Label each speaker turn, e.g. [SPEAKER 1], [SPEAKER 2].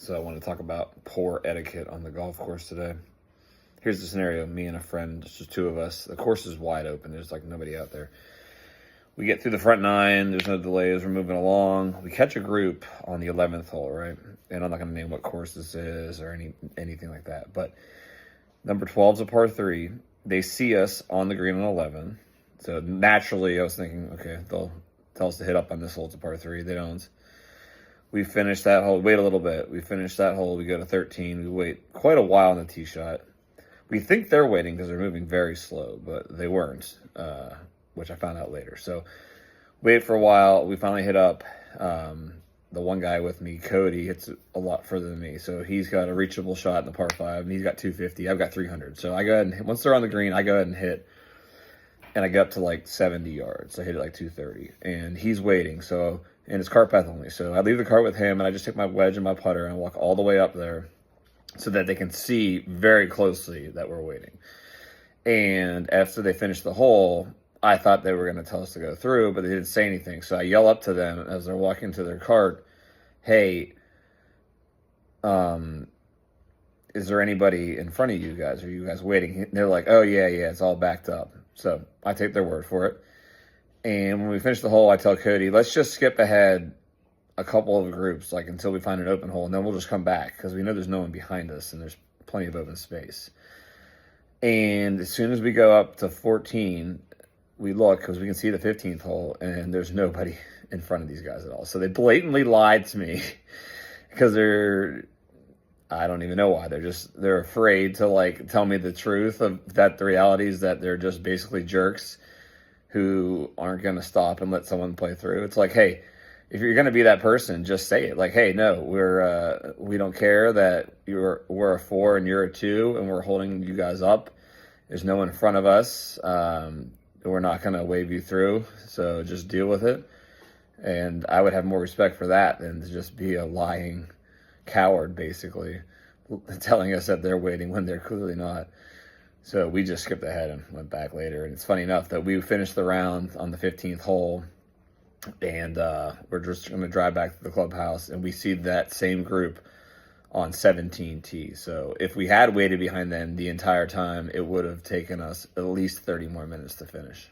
[SPEAKER 1] So I want to talk about poor etiquette on the golf course today. Here's the scenario. Me and a friend, it's just two of us. The course is wide open. There's like nobody out there. We get through the front nine. There's no delays. We're moving along. We catch a group on the 11th hole, right? And I'm not going to name what course this is or anything like that. But number 12 is a par 3. They see us on the green on 11. So naturally, I was thinking, okay, they'll tell us to hit up on this hole. It's a par 3. They don't. We finish that hole. Wait a little bit. We finish that hole. We go to 13. We wait quite a while on the tee shot. We think they're waiting because they're moving very slow, but they weren't, which I found out later. So wait for a while. We finally hit up. The one guy with me, Cody, hits a lot further than me. So he's got a reachable shot in the par 5, and he's got 250. I've got 300. So I go ahead and, once they're on the green, I go ahead and hit. And I get up to like 70 yards. I hit it like 230. And he's waiting. So, and it's cart path only. So I leave the cart with him, and I just take my wedge and my putter and walk all the way up there so that they can see very closely that we're waiting. And after they finish the hole, I thought they were going to tell us to go through, but they didn't say anything. So I yell up to them as they're walking to their cart, hey, is there anybody in front of you guys? Are you guys waiting? And they're like, oh, yeah, it's all backed up. So I take their word for it. And when we finish the hole, I tell Cody, let's just skip ahead a couple of groups, like until we find an open hole, and then we'll just come back because we know there's no one behind us and there's plenty of open space. And as soon as we go up to 14, we look because we can see the 15th hole, and there's nobody in front of these guys at all. So they blatantly lied to me because I don't even know why. They're afraid to like tell me the truth of that. The reality is that they're just basically jerks who aren't going to stop and let someone play through. It's like, hey, if you're going to be that person, just say it. Like, hey, no, we don't care that we're a 4 and you're a 2 and we're holding you guys up. There's no one in front of us. We're not going to wave you through. So just deal with it. And I would have more respect for that than to just be a lying coward, basically, telling us that they're waiting when they're clearly not. So we just skipped ahead and went back later. And it's funny enough that we finished the round on the 15th hole, and we're just going to drive back to the clubhouse, and we see that same group on 17T. So if we had waited behind them the entire time, it would have taken us at least 30 more minutes to finish.